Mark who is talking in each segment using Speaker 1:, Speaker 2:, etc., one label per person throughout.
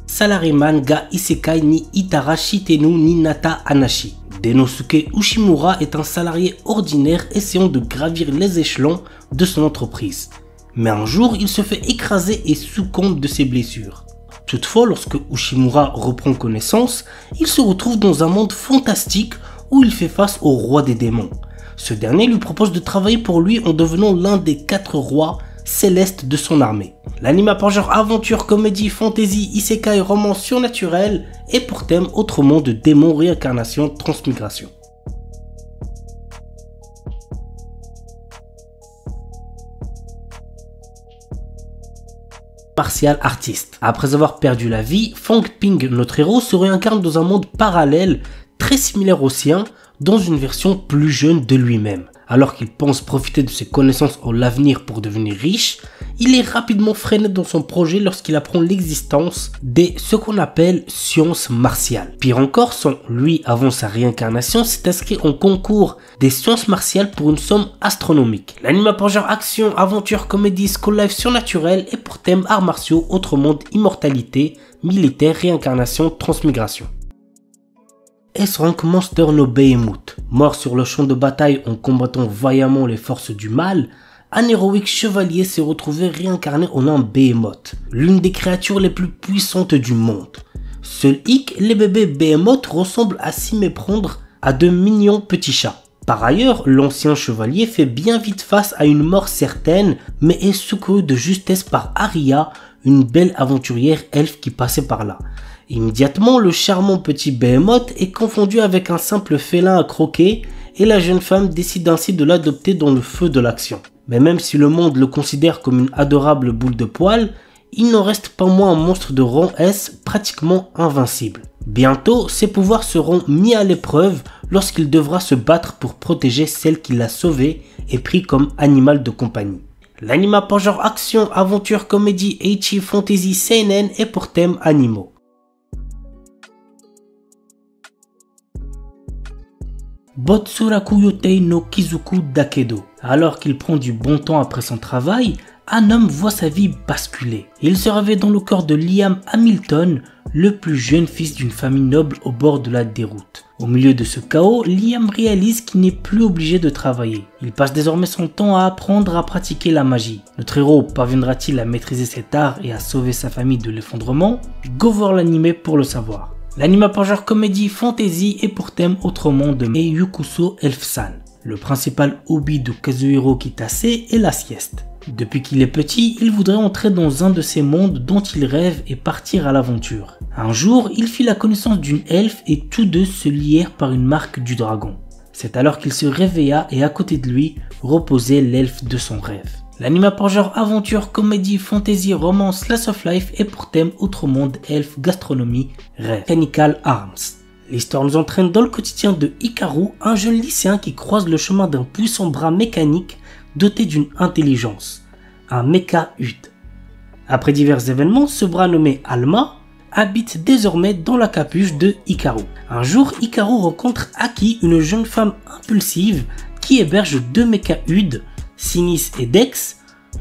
Speaker 1: Salaryman ga Isekai ni Itara Shitenu ni Nata Anashi. Denosuke Ushimura est un salarié ordinaire essayant de gravir les échelons de son entreprise. Mais un jour, il se fait écraser et succombe de ses blessures. Toutefois, lorsque Ushimura reprend connaissance, il se retrouve dans un monde fantastique où il fait face au roi des démons. Ce dernier lui propose de travailler pour lui en devenant l'un des 4 rois célestes de son armée. L'anime a pour genre aventure, comédie, fantasy, isekai, roman surnaturel et pour thème autre monde de démons, réincarnation, transmigration. Martial artiste. Après avoir perdu la vie, Fang Ping, notre héros, se réincarne dans un monde parallèle très similaire au sien, dans une version plus jeune de lui-même. Alors qu'il pense profiter de ses connaissances en l'avenir pour devenir riche, il est rapidement freiné dans son projet lorsqu'il apprend l'existence des ce qu'on appelle sciences martiales. Pire encore, lui, avant sa réincarnation, s'est inscrit en concours des sciences martiales pour une somme astronomique. L'anime a pour genre action, aventure, comédie, school life surnaturel et pour thème arts martiaux, autre monde, immortalité, militaire, réincarnation, transmigration. S-Rank Monster no Behemoth. Mort sur le champ de bataille en combattant vaillamment les forces du mal, un héroïque chevalier s'est retrouvé réincarné en un Behemoth, l'une des créatures les plus puissantes du monde. Seul hic, les bébés Behemoth ressemblent à s'y méprendre à de mignons petits chats. Par ailleurs, l'ancien chevalier fait bien vite face à une mort certaine, mais est secouru de justesse par Aria, une belle aventurière elfe qui passait par là. Immédiatement, le charmant petit Behemoth est confondu avec un simple félin à croquer et la jeune femme décide ainsi de l'adopter dans le feu de l'action. Mais même si le monde le considère comme une adorable boule de poils, il n'en reste pas moins un monstre de rang S pratiquement invincible. Bientôt, ses pouvoirs seront mis à l'épreuve lorsqu'il devra se battre pour protéger celle qui l'a sauvé et pris comme animal de compagnie. L'anime a pour genre action, aventure, comédie, ecchi, fantasy, seinen et pour thème animaux. Botsuraku Yotei no Kizuku Dakedo. Alors qu'il prend du bon temps après son travail, un homme voit sa vie basculer. Il se réveille dans le corps de Liam Hamilton, le plus jeune fils d'une famille noble au bord de la déroute. Au milieu de ce chaos, Liam réalise qu'il n'est plus obligé de travailler. Il passe désormais son temps à apprendre à pratiquer la magie. Notre héros parviendra-t-il à maîtriser cet art et à sauver sa famille de l'effondrement? Go voir l'anime pour le savoir. L'anime a pour genre comédie, fantasy et pour thème autre monde de Yukuso Elf-san. Le principal hobby de Kazuhiro Kitase est la sieste. Depuis qu'il est petit, il voudrait entrer dans un de ces mondes dont il rêve et partir à l'aventure. Un jour, il fit la connaissance d'une elfe et tous deux se lièrent par une marque du dragon. C'est alors qu'il se réveilla et à côté de lui reposait l'elfe de son rêve. L'anime a pour genre aventure, comédie, fantasy, romance, slice of life et pour thème autre monde, elfe, gastronomie, rêve. Mechanical Arms. L'histoire nous entraîne dans le quotidien de Hikaru, un jeune lycéen qui croise le chemin d'un puissant bras mécanique doté d'une intelligence, un mecha-hude. Après divers événements, ce bras nommé Alma habite désormais dans la capuche de Hikaru. Un jour, Hikaru rencontre Aki, une jeune femme impulsive qui héberge 2 mecha-hudes, Sinis et Dex,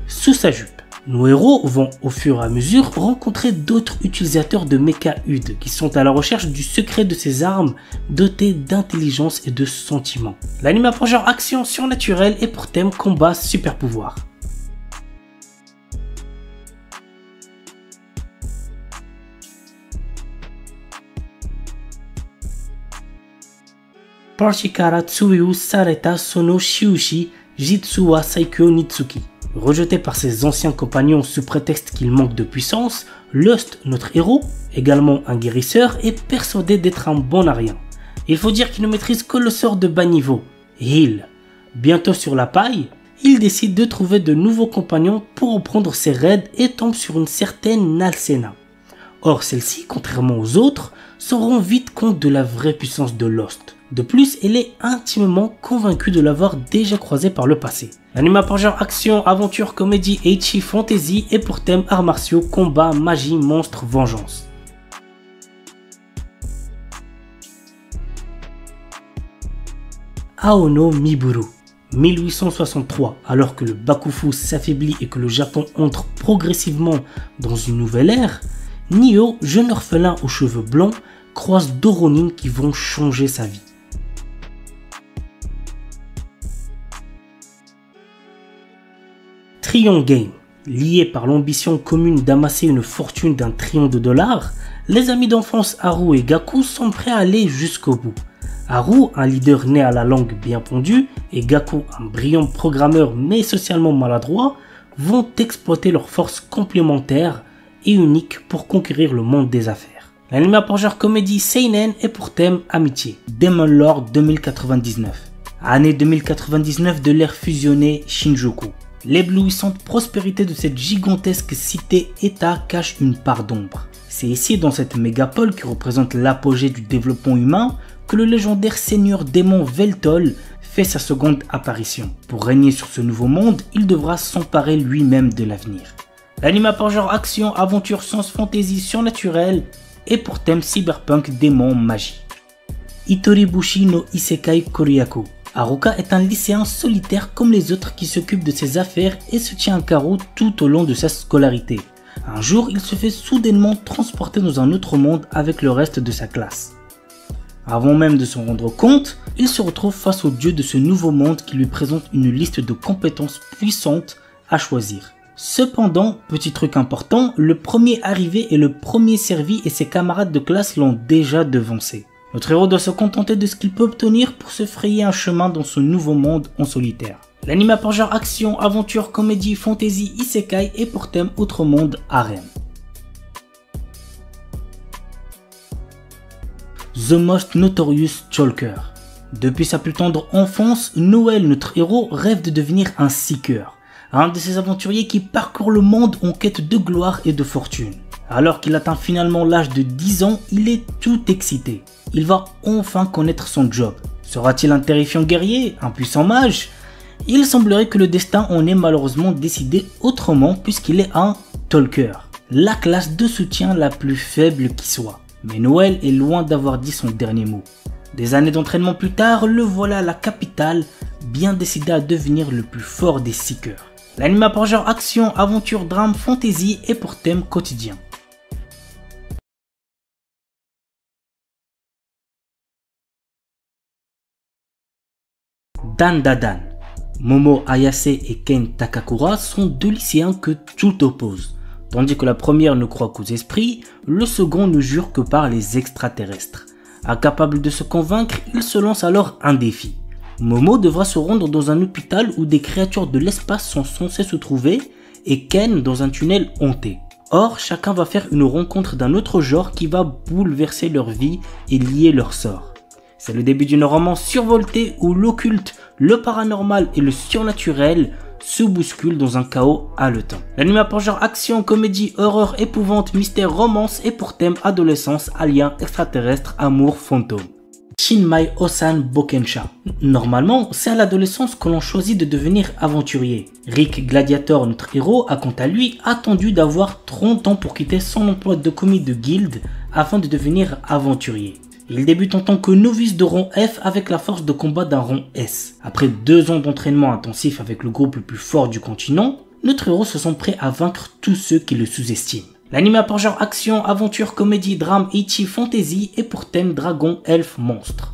Speaker 1: sous sa jupe. Nos héros vont au fur et à mesure rencontrer d'autres utilisateurs de mecha-hudes qui sont à la recherche du secret de ces armes dotées d'intelligence et de sentiments. L'anime a pour genre action surnaturelle et pour thème combat super pouvoir. Parshikara Tsuyu Sareta Sono Shiushi Jitsuwa Saikyo Nitsuki. Rejeté par ses anciens compagnons sous prétexte qu'il manque de puissance, Lust, notre héros, également un guérisseur, est persuadé d'être un bon à rien. Il faut dire qu'il ne maîtrise que le sort de bas niveau, Heal. Bientôt sur la paille, il décide de trouver de nouveaux compagnons pour reprendre ses raids et tombe sur une certaine Nalsena. Or celle-ci, contrairement aux autres, se rend vite compte de la vraie puissance de Lust. De plus, elle est intimement convaincue de l'avoir déjà croisé par le passé. L'anime a pour genre action, aventure, comédie, ecchi, fantasy et pour thème arts martiaux, combat, magie, monstre, vengeance. Aono Miburu. 1863, alors que le Bakufu s'affaiblit et que le Japon entre progressivement dans une nouvelle ère, Nio, jeune orphelin aux cheveux blancs, croise deux Ronin qui vont changer sa vie. Trion Game. Liés par l'ambition commune d'amasser une fortune d'1 trillion de dollars, les amis d'enfance Haru et Gaku sont prêts à aller jusqu'au bout. Haru, un leader né à la langue bien pondue, et Gaku, un brillant programmeur mais socialement maladroit, vont exploiter leurs forces complémentaires et uniques pour conquérir le monde des affaires. L'anime pour genre comédie seinen est pour thème amitié. Demon Lord 2099. Année 2099 de l'ère fusionnée Shinjuku. L'éblouissante prospérité de cette gigantesque cité-état cache une part d'ombre. C'est ici, dans cette mégapole qui représente l'apogée du développement humain, que le légendaire seigneur démon Veltol fait sa seconde apparition. Pour régner sur ce nouveau monde, il devra s'emparer lui-même de l'avenir. L'anime par genre action, aventure, science, fantasy, surnaturel et pour thème cyberpunk, démon, magie. Itoribushi no Isekai Koryaku. Haruka est un lycéen solitaire comme les autres qui s'occupe de ses affaires et se tient à carreau tout au long de sa scolarité. Un jour, il se fait soudainement transporter dans un autre monde avec le reste de sa classe. Avant même de s'en rendre compte, il se retrouve face au dieu de ce nouveau monde qui lui présente une liste de compétences puissantes à choisir. Cependant, petit truc important, le premier arrivé est le premier servi et ses camarades de classe l'ont déjà devancé. Notre héros doit se contenter de ce qu'il peut obtenir pour se frayer un chemin dans ce nouveau monde en solitaire. L'anime par genre action, aventure, comédie, fantasy, isekai et pour thème autre monde, harem. The Most Notorious Chalker. Depuis sa plus tendre enfance, Noël, notre héros, rêve de devenir un seeker, un de ces aventuriers qui parcourent le monde en quête de gloire et de fortune. Alors qu'il atteint finalement l'âge de 10 ans, il est tout excité. Il va enfin connaître son job. Sera-t-il un terrifiant guerrier, un puissant mage? Il semblerait que le destin en ait malheureusement décidé autrement puisqu'il est un talker, la classe de soutien la plus faible qui soit. Mais Noël est loin d'avoir dit son dernier mot. Des années d'entraînement plus tard, le voilà à la capitale, bien décidé à devenir le plus fort des seekers. L'anime par genre action, aventure, drame, fantasy et pour thème quotidien. Dan Dadan. Momo Ayase et Ken Takakura sont deux lycéens que tout oppose. Tandis que la première ne croit qu'aux esprits, le second ne jure que par les extraterrestres. Incapable de se convaincre, il se lance alors un défi. Momo devra se rendre dans un hôpital où des créatures de l'espace sont censées se trouver et Ken dans un tunnel hanté. Or, chacun va faire une rencontre d'un autre genre qui va bouleverser leur vie et lier leur sort. C'est le début d'une romance survoltée où l'occulte, le paranormal et le surnaturel se bousculent dans un chaos haletant. L'anime pour genre action, comédie, horreur, épouvante, mystère, romance et pour thème adolescence, alien, extraterrestre, amour, fantôme. Shinmai Osan Bokensha. Normalement, c'est à l'adolescence que l'on choisit de devenir aventurier. Rick Gladiator, notre héros, a quant à lui attendu d'avoir 30 ans pour quitter son emploi de commis de guilde afin de devenir aventurier. Il débute en tant que novice de rang F avec la force de combat d'un rang S. Après 2 ans d'entraînement intensif avec le groupe le plus fort du continent, notre héros se sent prêt à vaincre tous ceux qui le sous-estiment. L'anime par genre action, aventure, comédie, drame, ecchi, fantasy et pour thème dragon, elfe, monstre.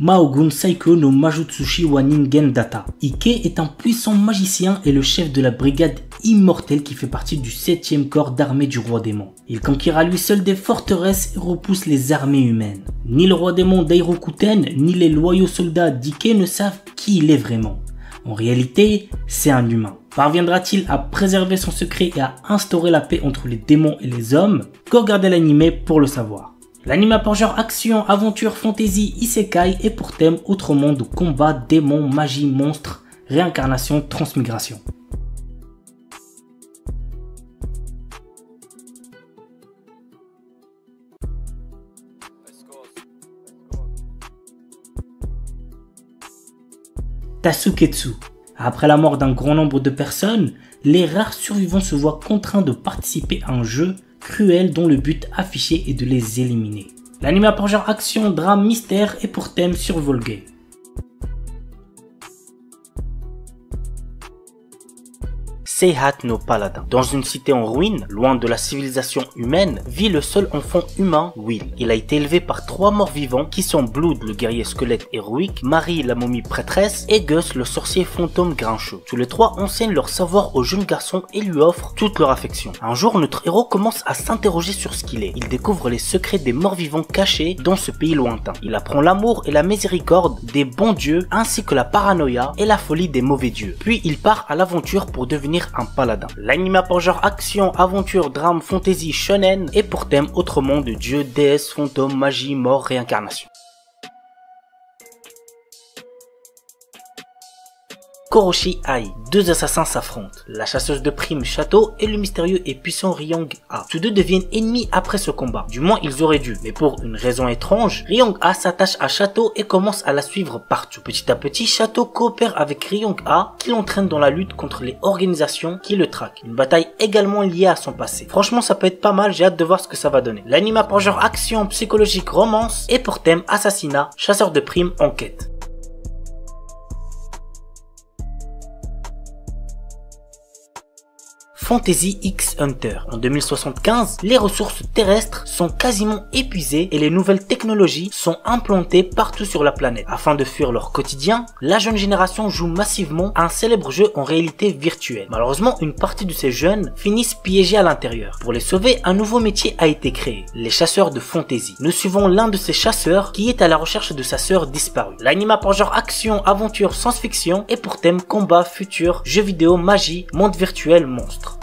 Speaker 1: Maogun Saiko no Majutsushi wa Ningen Data. Ike est un puissant magicien et le chef de la brigade immortelle qui fait partie du 7e corps d'armée du roi démon. Il conquiert à lui seul des forteresses et repousse les armées humaines. Ni le roi démon Dairokuten, ni les loyaux soldats d'Ike ne savent qui il est vraiment. En réalité, c'est un humain. Parviendra-t-il à préserver son secret et à instaurer la paix entre les démons et les hommes? Qu'au regarder l'anime pour le savoir. L'anime par genre action, aventure, fantasy, isekai et pour thème autre monde, combat, démons, magie, monstres, réincarnation, transmigration. Tasuketsu. Après la mort d'un grand nombre de personnes, les rares survivants se voient contraints de participer à un jeu cruel dont le but affiché est de les éliminer. L'anime a pour genre action, drame, mystère et pour thème survival game. Seihat no Paladin. Dans une cité en ruine, loin de la civilisation humaine, vit le seul enfant humain, Will. Il a été élevé par 3 morts vivants qui sont Blood, le guerrier squelette héroïque, Marie, la momie prêtresse, et Gus, le sorcier fantôme grincheux. Tous les 3 enseignent leur savoir au jeune garçon et lui offrent toute leur affection. Un jour, notre héros commence à s'interroger sur ce qu'il est. Il découvre les secrets des morts vivants cachés dans ce pays lointain. Il apprend l'amour et la miséricorde des bons dieux, ainsi que la paranoïa et la folie des mauvais dieux. Puis il part à l'aventure pour devenir un paladin. L'anime a pour genre action, aventure, drame, fantasy, shonen et pour thème autre monde, dieu, déesse, fantôme, magie, mort, réincarnation. Koroshi Ai, 2 assassins s'affrontent, la chasseuse de primes Château et le mystérieux et puissant Ryong-A. Tous deux deviennent ennemis après ce combat, du moins ils auraient dû, mais pour une raison étrange, Ryong-A s'attache à Château et commence à la suivre partout. Petit à petit, Château coopère avec Ryong-A qui l'entraîne dans la lutte contre les organisations qui le traquent. Une bataille également liée à son passé. Franchement ça peut être pas mal, j'ai hâte de voir ce que ça va donner. L'anime a pour genre action, psychologique, romance et pour thème assassinat, chasseur de primes, enquête. Fantasy X Hunter. En 2075, les ressources terrestres sont quasiment épuisées et les nouvelles technologies sont implantées partout sur la planète. Afin de fuir leur quotidien, la jeune génération joue massivement à un célèbre jeu en réalité virtuelle. Malheureusement, une partie de ces jeunes finissent piégés à l'intérieur. Pour les sauver, un nouveau métier a été créé, les chasseurs de fantasy. Nous suivons l'un de ces chasseurs qui est à la recherche de sa sœur disparue. L'anime a pour genre action, aventure, science-fiction et pour thème combat, futur, jeux vidéo, magie, monde virtuel, monstre.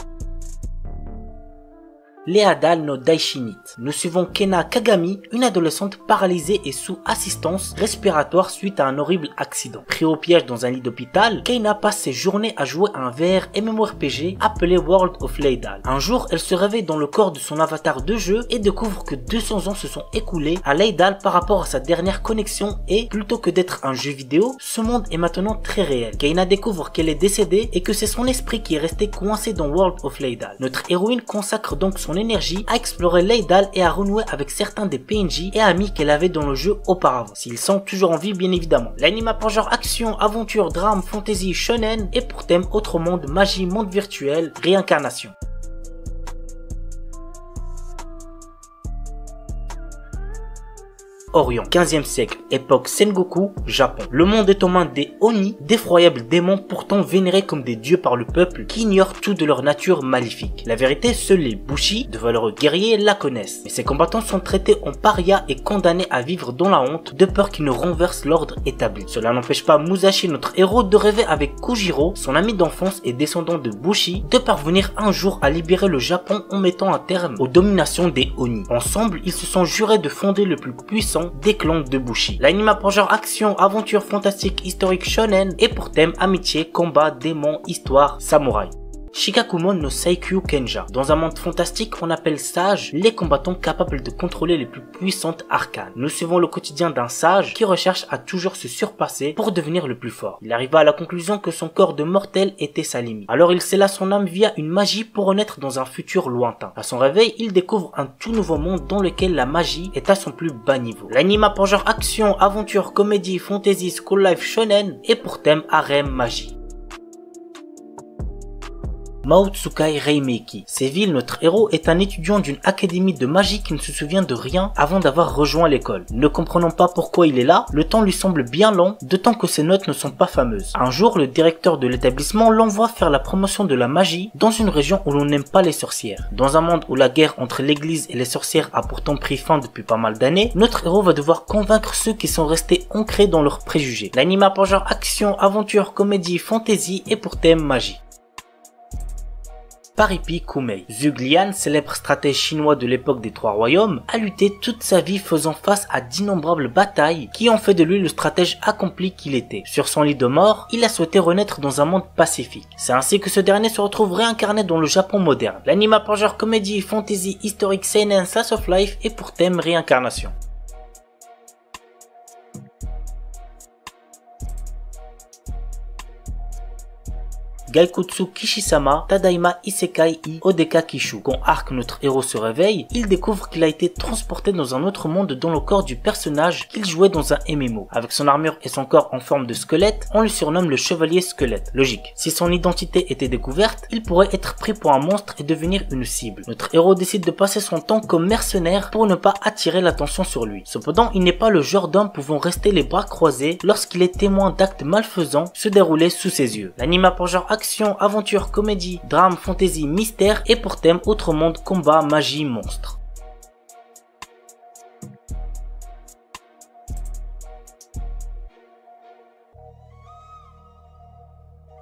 Speaker 1: Leadal no Daishinit. Nous suivons Kena Kagami, une adolescente paralysée et sous assistance respiratoire suite à un horrible accident. Pris au piège dans un lit d'hôpital, Kena passe ses journées à jouer à un VR MMORPG appelé World of Leadal. Un jour, elle se réveille dans le corps de son avatar de jeu et découvre que 200 ans se sont écoulés à Leadal par rapport à sa dernière connexion et, plutôt que d'être un jeu vidéo, ce monde est maintenant très réel. Kena découvre qu'elle est décédée et que c'est son esprit qui est resté coincé dans World of Leadal. Notre héroïne consacre donc son énergie à explorer Leadal et à renouer avec certains des PNJ et amis qu'elle avait dans le jeu auparavant, s'ils sont toujours en vie bien évidemment. L'anime a pour genre action, aventure, drame, fantasy, shonen et pour thème autre monde, magie, monde virtuel, réincarnation. Orient, 15e siècle, époque Sengoku, Japon. Le monde est aux mains des Oni, d'effroyables démons pourtant vénérés comme des dieux par le peuple qui ignorent tout de leur nature maléfique. La vérité, seuls les Bushi, de valeureux guerriers, la connaissent. Mais ces combattants sont traités en parias et condamnés à vivre dans la honte de peur qu'ils ne renversent l'ordre établi. Cela n'empêche pas Musashi, notre héros, de rêver avec Kujiro, son ami d'enfance et descendant de Bushi, de parvenir un jour à libérer le Japon en mettant un terme aux dominations des Oni. Ensemble, ils se sont jurés de fonder le plus puissant des clans de Bushi. L'anime a pour genre action, aventure, fantastique, historique, shonen et pour thème amitié, combat, démons, histoire, samouraï. Shikakumon no Saikyu Kenja. Dans un monde fantastique, on appelle sages les combattants capables de contrôler les plus puissantes arcanes. Nous suivons le quotidien d'un sage qui recherche à toujours se surpasser pour devenir le plus fort. Il arriva à la conclusion que son corps de mortel était sa limite. Alors il scella son âme via une magie pour renaître dans un futur lointain. À son réveil, il découvre un tout nouveau monde dans lequel la magie est à son plus bas niveau. L'anime a pour genre action, aventure, comédie, fantasy, school life, shonen et pour thème harem, magie. Maotsukai Reimeki. Séville, notre héros, est un étudiant d'une académie de magie qui ne se souvient de rien avant d'avoir rejoint l'école. Ne comprenant pas pourquoi il est là, le temps lui semble bien long, d'autant que ses notes ne sont pas fameuses. Un jour, le directeur de l'établissement l'envoie faire la promotion de la magie dans une région où l'on n'aime pas les sorcières. Dans un monde où la guerre entre l'église et les sorcières a pourtant pris fin depuis pas mal d'années, notre héros va devoir convaincre ceux qui sont restés ancrés dans leurs préjugés. L'anime a pour genre action, aventure, comédie, fantasy et pour thème magie. Paripi Kumei. Zhuge Liang, célèbre stratège chinois de l'époque des Trois Royaumes, a lutté toute sa vie faisant face à d'innombrables batailles qui ont fait de lui le stratège accompli qu'il était. Sur son lit de mort, il a souhaité renaître dans un monde pacifique. C'est ainsi que ce dernier se retrouve réincarné dans le Japon moderne. L'anime a pour genre comédie, fantasy, historique, seinen, slice of life et pour thème réincarnation. Gaikutsu Kishisama Tadaima Isekai I Odeka Kishu. Quand Arc, notre héros, se réveille, il découvre qu'il a été transporté dans un autre monde dans le corps du personnage qu'il jouait dans un MMO. Avec son armure et son corps en forme de squelette, on le surnomme le chevalier squelette. Logique. Si son identité était découverte, il pourrait être pris pour un monstre et devenir une cible. Notre héros décide de passer son temps comme mercenaire pour ne pas attirer l'attention sur lui. Cependant, il n'est pas le genre d'homme pouvant rester les bras croisés lorsqu'il est témoin d'actes malfaisants se dérouler sous ses yeux. L'anime a pour genre action, aventure, comédie, drame, fantasy, mystère et pour thème autre monde, combat, magie, monstre.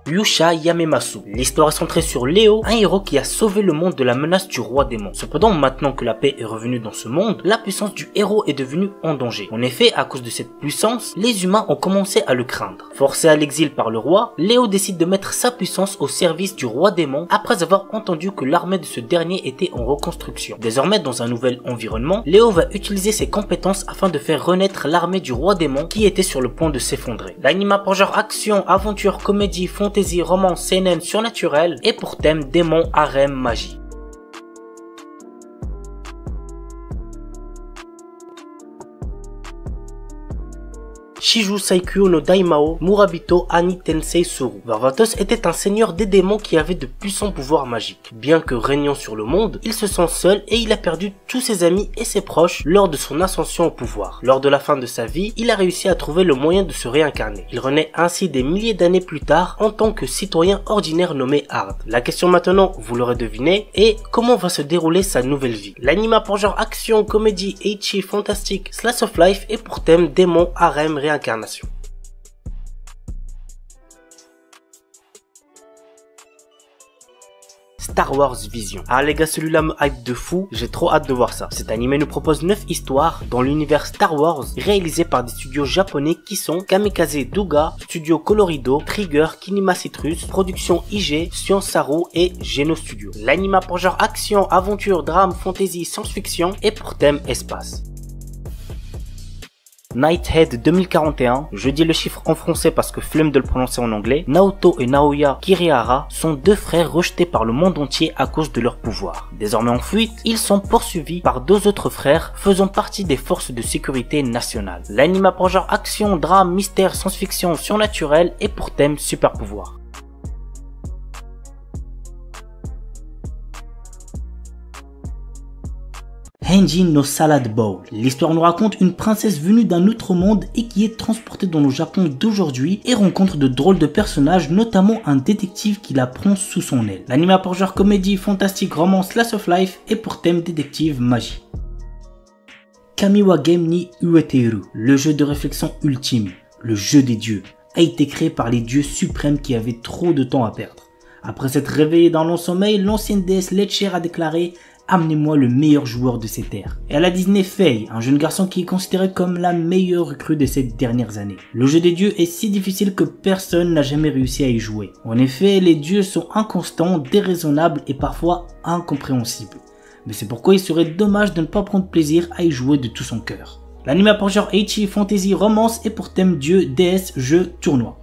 Speaker 1: Yusha Yamemasu. L'histoire est centrée sur Léo, un héros qui a sauvé le monde de la menace du roi démon. Cependant, maintenant que la paix est revenue dans ce monde, la puissance du héros est devenue en danger. En effet, à cause de cette puissance, les humains ont commencé à le craindre. Forcé à l'exil par le roi, Léo décide de mettre sa puissance au service du roi démon après avoir entendu que l'armée de ce dernier était en reconstruction. Désormais, dans un nouvel environnement, Léo va utiliser ses compétences afin de faire renaître l'armée du roi démon qui était sur le point de s'effondrer. L'anime a pour genre action, aventure, comédie, fantasy, romance, seinen, surnaturel et pour thème démon, harem, magie. Shiju Saikyo no Daimao Murabito Ani Tensei Suru. Varvatos était un seigneur des démons qui avait de puissants pouvoirs magiques. Bien que régnant sur le monde, il se sent seul et il a perdu tous ses amis et ses proches lors de son ascension au pouvoir. Lors de la fin de sa vie, il a réussi à trouver le moyen de se réincarner. Il renaît ainsi des milliers d'années plus tard en tant que citoyen ordinaire nommé Hard. La question maintenant, vous l'aurez deviné, est comment va se dérouler sa nouvelle vie. L'anime a pour genre action, comédie, ecchi, fantastique, slice of life et pour thème démon, harem, réincarnation. Star Wars Vision. Ah les gars, celui-là me hype de fou, j'ai trop hâte de voir ça. Cet animé nous propose 9 histoires dans l'univers Star Wars réalisées par des studios japonais qui sont Kamikaze Douga, Studio Colorido, Trigger, Kinema Citrus, Production IG, Science Saru et Geno Studio. L'anime a pour genre action, aventure, drame, fantasy, science-fiction et pour thème espace. Nighthead 2041, je dis le chiffre en français parce que flemme de le prononcer en anglais. Naoto et Naoya Kirihara sont deux frères rejetés par le monde entier à cause de leur pouvoir. Désormais en fuite, ils sont poursuivis par deux autres frères faisant partie des forces de sécurité nationales. L'anime a pour genre action, drame, mystère, science-fiction, surnaturel et pour thème super pouvoir. Henji no Salad Bowl. L'histoire nous raconte une princesse venue d'un autre monde et qui est transportée dans le Japon d'aujourd'hui et rencontre de drôles de personnages, notamment un détective qui la prend sous son aile. L'anime a pour genre comédie, fantastique, romance, slice of life et pour thème détective magie. Kamiwa Game ni Ueteru, le jeu de réflexion ultime, le jeu des dieux, a été créé par les dieux suprêmes qui avaient trop de temps à perdre. Après s'être réveillé dans long sommeil, l'ancienne déesse Letcher a déclaré « Amenez-moi le meilleur joueur de ces terres ». Et elle a désigné Faye, un jeune garçon qui est considéré comme la meilleure recrue de ces dernières années. Le jeu des dieux est si difficile que personne n'a jamais réussi à y jouer. En effet, les dieux sont inconstants, déraisonnables et parfois incompréhensibles. Mais c'est pourquoi il serait dommage de ne pas prendre plaisir à y jouer de tout son cœur. L'anime a pour genre ecchi, fantasy, romance et pour thème dieu, déesse, jeu, tournoi.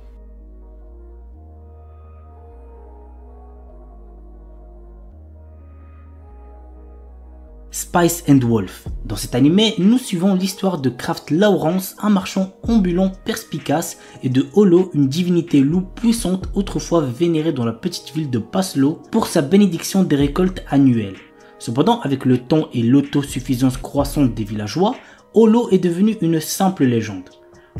Speaker 1: Spice and Wolf. Dans cet animé, nous suivons l'histoire de Kraft Lawrence, un marchand ambulant perspicace, et de Holo, une divinité loup puissante autrefois vénérée dans la petite ville de Paslo pour sa bénédiction des récoltes annuelles. Cependant, avec le temps et l'autosuffisance croissante des villageois, Holo est devenu une simple légende.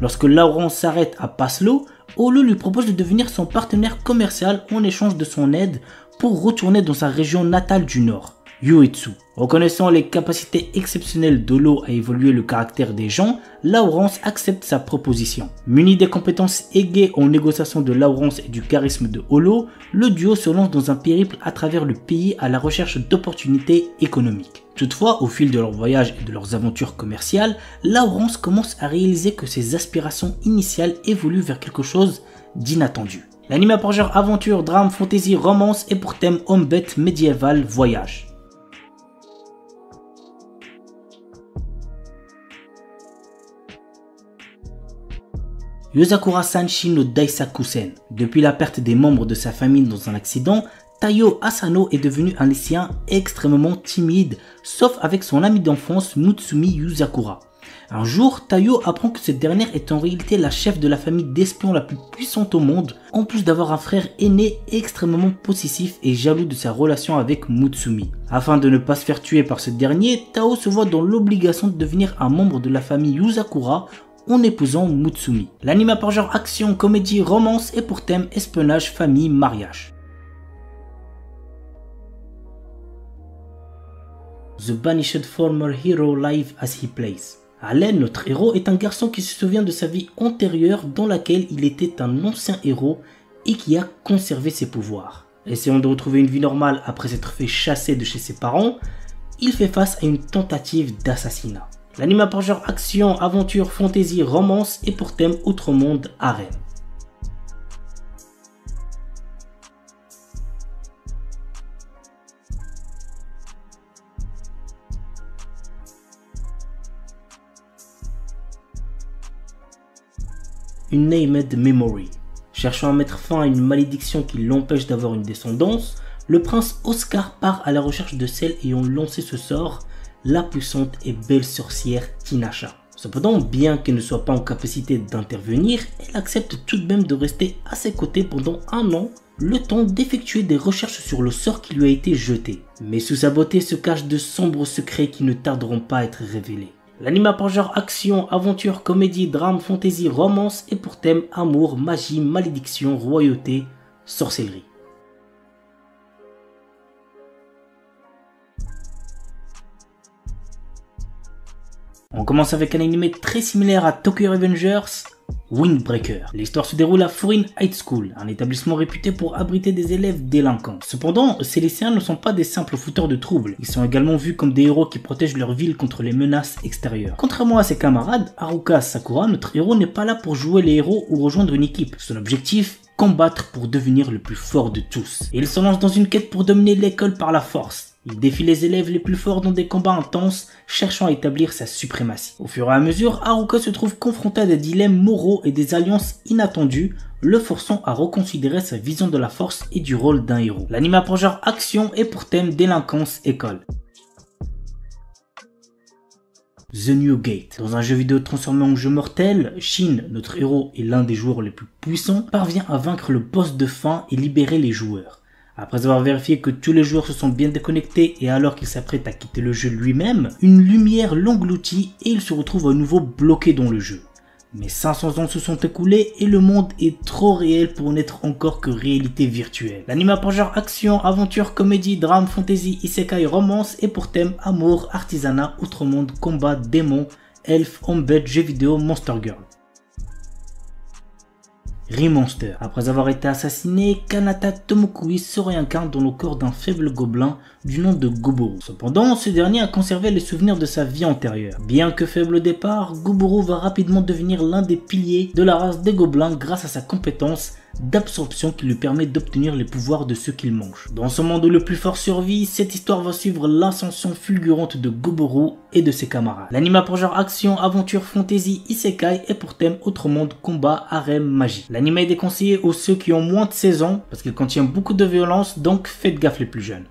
Speaker 1: Lorsque Lawrence s'arrête à Paslo, Holo lui propose de devenir son partenaire commercial en échange de son aide pour retourner dans sa région natale du nord, Uetsu. Reconnaissant les capacités exceptionnelles d'Holo à évoluer le caractère des gens, Lawrence accepte sa proposition. Muni des compétences aiguës en négociation de Lawrence et du charisme de Holo, le duo se lance dans un périple à travers le pays à la recherche d'opportunités économiques. Toutefois, au fil de leur voyage et de leurs aventures commerciales, Lawrence commence à réaliser que ses aspirations initiales évoluent vers quelque chose d'inattendu. L'anime a pour genre aventure, drame, fantasy, romance et pour thème homme-bête médiéval, voyage. Yozakura Sanshi no Daisakusen. Depuis la perte des membres de sa famille dans un accident, Taiyo Asano est devenu un lycéen extrêmement timide, sauf avec son ami d'enfance Mutsumi Yuzakura. Un jour, Taiyo apprend que cette dernière est en réalité la chef de la famille d'espions la plus puissante au monde, en plus d'avoir un frère aîné extrêmement possessif et jaloux de sa relation avec Mutsumi. Afin de ne pas se faire tuer par ce dernier, Tao se voit dans l'obligation de devenir un membre de la famille Yuzakura en épousant Mutsumi. L'anime a par genre action, comédie, romance et pour thème espionnage, famille, mariage. The Banished Former Hero Live as He Plays. Allen, notre héros, est un garçon qui se souvient de sa vie antérieure dans laquelle il était un ancien héros et qui a conservé ses pouvoirs. Essayant de retrouver une vie normale après s'être fait chasser de chez ses parents, il fait face à une tentative d'assassinat. L'anime a par genre action, aventure, fantasy, romance et pour thème outre monde, harem. Une Named Memory. Cherchant à mettre fin à une malédiction qui l'empêche d'avoir une descendance, le prince Oscar part à la recherche de celle ayant lancé ce sort, la puissante et belle sorcière Tinasha. Cependant, bien qu'elle ne soit pas en capacité d'intervenir, elle accepte tout de même de rester à ses côtés pendant un an, le temps d'effectuer des recherches sur le sort qui lui a été jeté. Mais sous sa beauté se cachent de sombres secrets qui ne tarderont pas à être révélés. L'anime a par genre action, aventure, comédie, drame, fantasy, romance et pour thème amour, magie, malédiction, royauté, sorcellerie. On commence avec un anime très similaire à Tokyo Revengers, Windbreaker. L'histoire se déroule à Furin High School, un établissement réputé pour abriter des élèves délinquants. Cependant, ces lycéens ne sont pas des simples fouteurs de troubles, ils sont également vus comme des héros qui protègent leur ville contre les menaces extérieures. Contrairement à ses camarades, Haruka Sakura, notre héros n'est pas là pour jouer les héros ou rejoindre une équipe. Son objectif, combattre pour devenir le plus fort de tous. Et il se lance dans une quête pour dominer l'école par la force. Il défie les élèves les plus forts dans des combats intenses, cherchant à établir sa suprématie. Au fur et à mesure, Haruka se trouve confronté à des dilemmes moraux et des alliances inattendues, le forçant à reconsidérer sa vision de la force et du rôle d'un héros. L'anime a pour genre action et pour thème délinquance école. The New Gate. Dans un jeu vidéo transformé en jeu mortel, Shin, notre héros et l'un des joueurs les plus puissants, parvient à vaincre le boss de fin et libérer les joueurs. Après avoir vérifié que tous les joueurs se sont bien déconnectés et alors qu'il s'apprête à quitter le jeu lui-même, une lumière l'engloutit et il se retrouve à nouveau bloqué dans le jeu. Mais 500 ans se sont écoulés et le monde est trop réel pour n'être encore que réalité virtuelle. L'anime a pour genre action, aventure, comédie, drame, fantasy, isekai, romance et pour thème amour, artisanat, outre monde, combat, démons, elfes, embed, jeux vidéo, monster girl. Remonster. Après avoir été assassiné, Kanata Tomokui se réincarne dans le corps d'un faible gobelin du nom de Goboro. Cependant, ce dernier a conservé les souvenirs de sa vie antérieure. Bien que faible au départ, Goboro va rapidement devenir l'un des piliers de la race des gobelins grâce à sa compétence d'absorption qui lui permet d'obtenir les pouvoirs de ceux qu'il mange. Dans ce monde où le plus fort survit, cette histoire va suivre l'ascension fulgurante de Goboro et de ses camarades. L'anime a pour genre action, aventure, fantasy, isekai et pour thème autre monde, combat, harem, magie. L'anime est déconseillé aux ceux qui ont moins de 16 ans parce qu'il contient beaucoup de violence, donc faites gaffe les plus jeunes.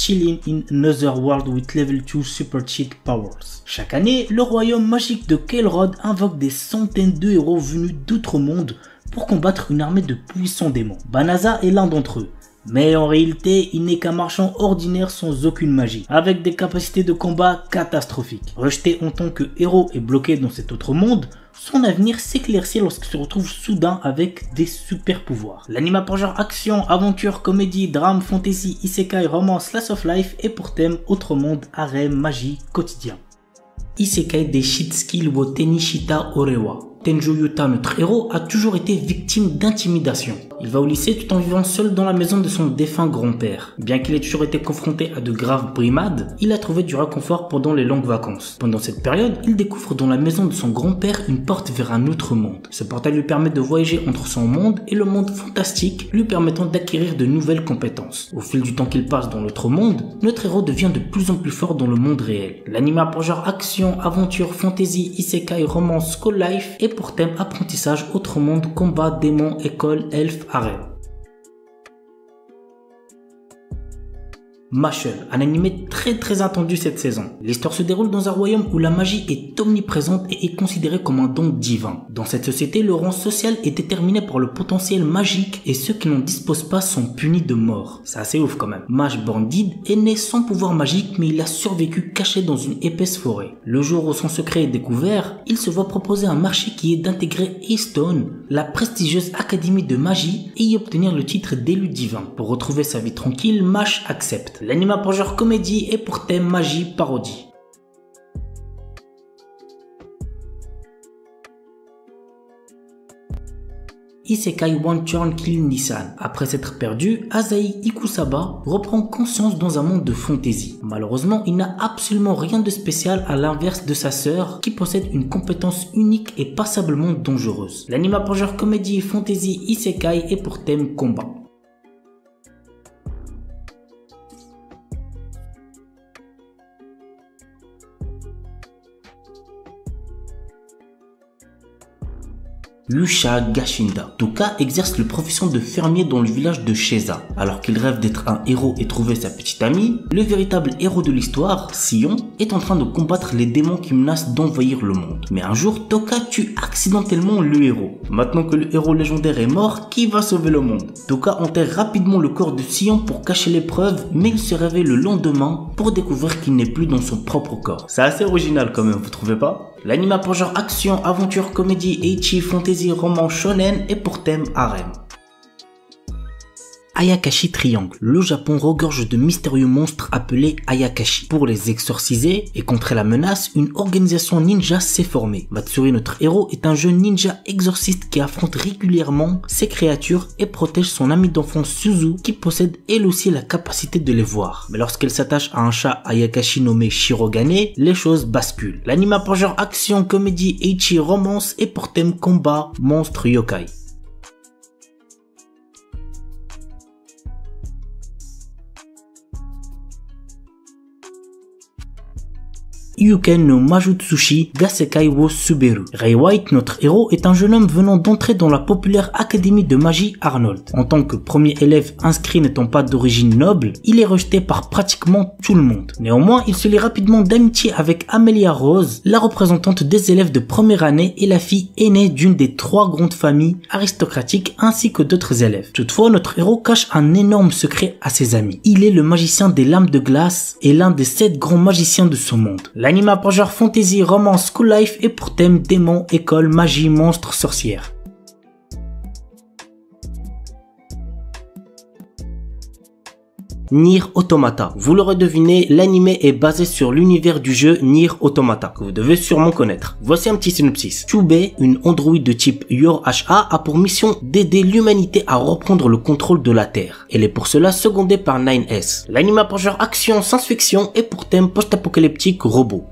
Speaker 1: Chilling in Another World with Level 2 Super Cheat Powers. Chaque année, le royaume magique de Kelrod invoque des centaines de héros venus d'outre-monde pour combattre une armée de puissants démons. Banaza est l'un d'entre eux. Mais en réalité, il n'est qu'un marchand ordinaire sans aucune magie, avec des capacités de combat catastrophiques. Rejeté en tant que héros et bloqué dans cet autre monde, son avenir s'éclaircit lorsqu'il se retrouve soudain avec des super pouvoirs. L'anime a pour genre action, aventure, comédie, drame, fantasy, isekai, romance, slice of life et pour thème autre monde, harem, magie, quotidien. Isekai de Shitsuki wo Tenishita Orewa. Tenjo Yuta, notre héros, a toujours été victime d'intimidation. Il va au lycée tout en vivant seul dans la maison de son défunt grand-père. Bien qu'il ait toujours été confronté à de graves brimades, il a trouvé du réconfort pendant les longues vacances. Pendant cette période, il découvre dans la maison de son grand-père une porte vers un autre monde. Ce portail lui permet de voyager entre son monde et le monde fantastique, lui permettant d'acquérir de nouvelles compétences. Au fil du temps qu'il passe dans l'autre monde, notre héros devient de plus en plus fort dans le monde réel. L'anime a pour genre action, aventure, fantasy, isekai, romance, school life et pour thème apprentissage, autre monde, combat, démons, école, elfes, harem. Mashle, un animé très attendu cette saison. L'histoire se déroule dans un royaume où la magie est omniprésente et est considérée comme un don divin. Dans cette société, le rang social est déterminé par le potentiel magique et ceux qui n'en disposent pas sont punis de mort. C'est assez ouf quand même. Mage Bandid est né sans pouvoir magique mais il a survécu caché dans une épaisse forêt. Le jour où son secret est découvert, il se voit proposer un marché qui est d'intégrer Eastone, la prestigieuse académie de magie, et y obtenir le titre d'élu divin. Pour retrouver sa vie tranquille, Mash accepte. L'anime a pour genre comédie et pour thème magie parodie. Isekai One Turn Kill Nissan. Après s'être perdu, Asahi Ikusaba reprend conscience dans un monde de fantasy. Malheureusement, il n'a absolument rien de spécial à l'inverse de sa sœur qui possède une compétence unique et passablement dangereuse. L'anime a pour genre comédie, fantasy, isekai et pour thème combat. Yusha Gashinda. Toka exerce la profession de fermier dans le village de Sheza. Alors qu'il rêve d'être un héros et trouver sa petite amie, le véritable héros de l'histoire, Sion, est en train de combattre les démons qui menacent d'envahir le monde. Mais un jour, Toka tue accidentellement le héros. Maintenant que le héros légendaire est mort, qui va sauver le monde? Toka enterre rapidement le corps de Sion pour cacher les preuves, mais il se réveille le lendemain pour découvrir qu'il n'est plus dans son propre corps. C'est assez original quand même, vous trouvez pas? L'anime a pour genre action, aventure, comédie, ecchi, fantasy, roman, shonen et pour thème harem. Ayakashi Triangle. Le Japon regorge de mystérieux monstres appelés Ayakashi. Pour les exorciser et contrer la menace, une organisation ninja s'est formée. Matsuri, notre héros, est un jeune ninja exorciste qui affronte régulièrement ces créatures et protège son ami d'enfance Suzu qui possède elle aussi la capacité de les voir. Mais lorsqu'elle s'attache à un chat Ayakashi nommé Shirogane, les choses basculent. L'anime a pour genre action, comédie, ecchi, romance et pour thème combat, monstre, yokai. Yuken no Majutsushi Gasekai wo Suberu. Ray White, notre héros, est un jeune homme venant d'entrer dans la populaire académie de magie Arnold. En tant que premier élève inscrit n'étant pas d'origine noble, il est rejeté par pratiquement tout le monde. Néanmoins, il se lie rapidement d'amitié avec Amelia Rose, la représentante des élèves de première année et la fille aînée d'une des 3 grandes familles aristocratiques ainsi que d'autres élèves. Toutefois, notre héros cache un énorme secret à ses amis. Il est le magicien des lames de glace et l'un des 7 grands magiciens de ce monde. L'anime a pour genre fantasy, romance, school life et pour thème démons, école, magie, monstres, sorcières. Nier Automata. Vous l'aurez deviné, l'anime est basé sur l'univers du jeu Nier Automata, que vous devez sûrement connaître. Voici un petit synopsis. Chubei, une androïde de type Yor-HA, a pour mission d'aider l'humanité à reprendre le contrôle de la Terre. Elle est pour cela secondée par 9S. L'anime a pour genre action, science-fiction et pour thème post-apocalyptique robot.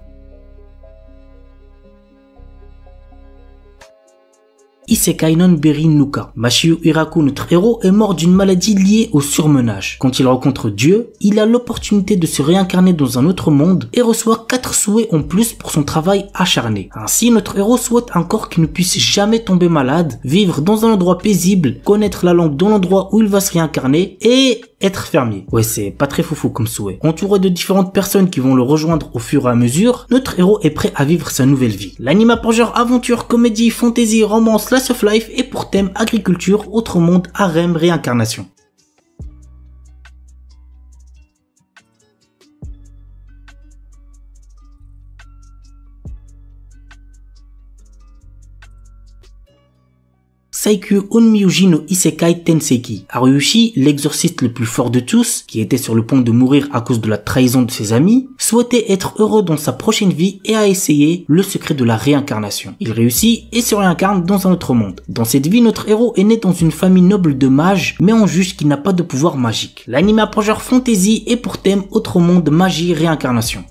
Speaker 1: Isekai non Beri Nuka. Mashio Hiraku, notre héros, est mort d'une maladie liée au surmenage. Quand il rencontre Dieu, il a l'opportunité de se réincarner dans un autre monde et reçoit 4 souhaits en plus pour son travail acharné. Ainsi, notre héros souhaite un corps qui ne puisse jamais tomber malade, vivre dans un endroit paisible, connaître la langue dans l'endroit où il va se réincarner et être fermier. Ouais, c'est pas très foufou comme souhait. Entouré de différentes personnes qui vont le rejoindre au fur et à mesure, notre héros est prêt à vivre sa nouvelle vie. L'anime a pour genre aventure, comédie, fantasy, romance, slice of life et pour thème agriculture, autre monde, harem, réincarnation. Saikyu Onmyuji no Isekai Tenseki. Haruyushi, l'exorciste le plus fort de tous, qui était sur le point de mourir à cause de la trahison de ses amis, souhaitait être heureux dans sa prochaine vie et a essayé le secret de la réincarnation. Il réussit et se réincarne dans un autre monde. Dans cette vie, notre héros est né dans une famille noble de mages, mais on juge qu'il n'a pas de pouvoir magique. L'anime a pour genre fantasy et pour thème autre monde, magie, réincarnation.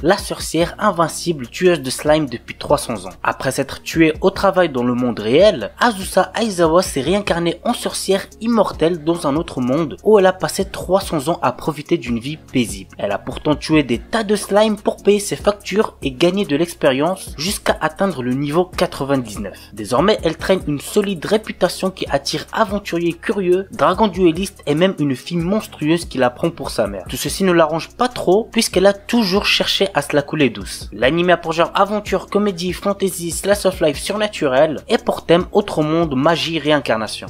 Speaker 1: La sorcière invincible tueuse de slime depuis 300 ans. Après s'être tuée au travail dans le monde réel, Azusa Aizawa s'est réincarnée en sorcière immortelle dans un autre monde où elle a passé 300 ans à profiter d'une vie paisible. Elle a pourtant tué des tas de slime pour payer ses factures et gagner de l'expérience jusqu'à atteindre le niveau 99. Désormais, elle traîne une solide réputation qui attire aventuriers curieux, dragons duellistes et même une fille monstrueuse qui la prend pour sa mère. Tout ceci ne l'arrange pas trop puisqu'elle a toujours cherché à se la couler douce. L'anime a pour genre aventure, comédie, fantasy, slice of life surnaturel et pour thème autre monde, magie, réincarnation.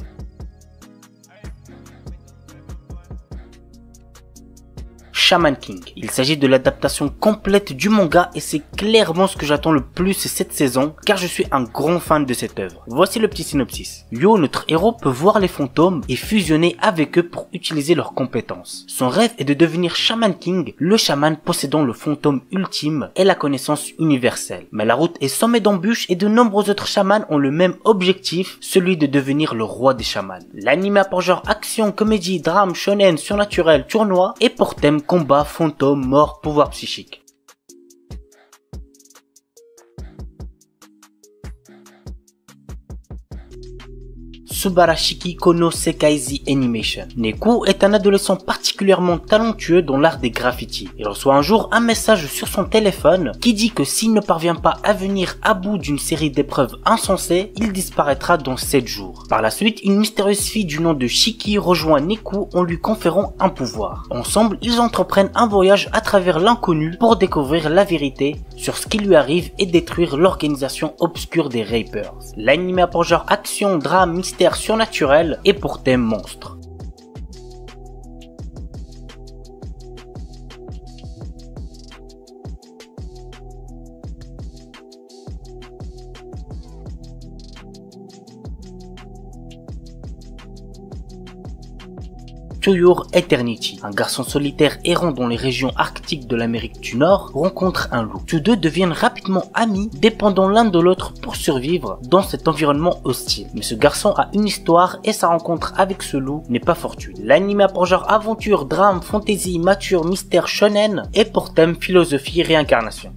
Speaker 1: Shaman King. Il s'agit de l'adaptation complète du manga et c'est clairement ce que j'attends le plus cette saison car je suis un grand fan de cette œuvre. Voici le petit synopsis. Yo, notre héros, peut voir les fantômes et fusionner avec eux pour utiliser leurs compétences. Son rêve est de devenir Shaman King, le chaman possédant le fantôme ultime et la connaissance universelle. Mais la route est semée d'embûches et de nombreux autres chamans ont le même objectif, celui de devenir le roi des chamans. L'anime a pour genre action, comédie, drame, shonen, surnaturel, tournoi et pour thème combat, fantôme, mort, pouvoir psychique. Subarashiki Kono Sekaizi Animation. Neku est un adolescent particulièrement talentueux dans l'art des graffitis. Il reçoit un jour un message sur son téléphone qui dit que s'il ne parvient pas à venir à bout d'une série d'épreuves insensées, il disparaîtra dans 7 jours. Par la suite, une mystérieuse fille du nom de Shiki rejoint Neku en lui conférant un pouvoir. Ensemble, ils entreprennent un voyage à travers l'inconnu pour découvrir la vérité sur ce qui lui arrive et détruire l'organisation obscure des Rapers. L'anime a pour genre action, drame, mystère surnaturel et pour thème monstre. To Your Eternity. Un garçon solitaire errant dans les régions arctiques de l'Amérique du Nord rencontre un loup. Tous deux deviennent rapidement amis, dépendant l'un de l'autre pour survivre dans cet environnement hostile. Mais ce garçon a une histoire et sa rencontre avec ce loup n'est pas fortuite. L'anime a pour genre aventure, drame, fantasy, mature, mystère, shonen et pour thème philosophie, réincarnation.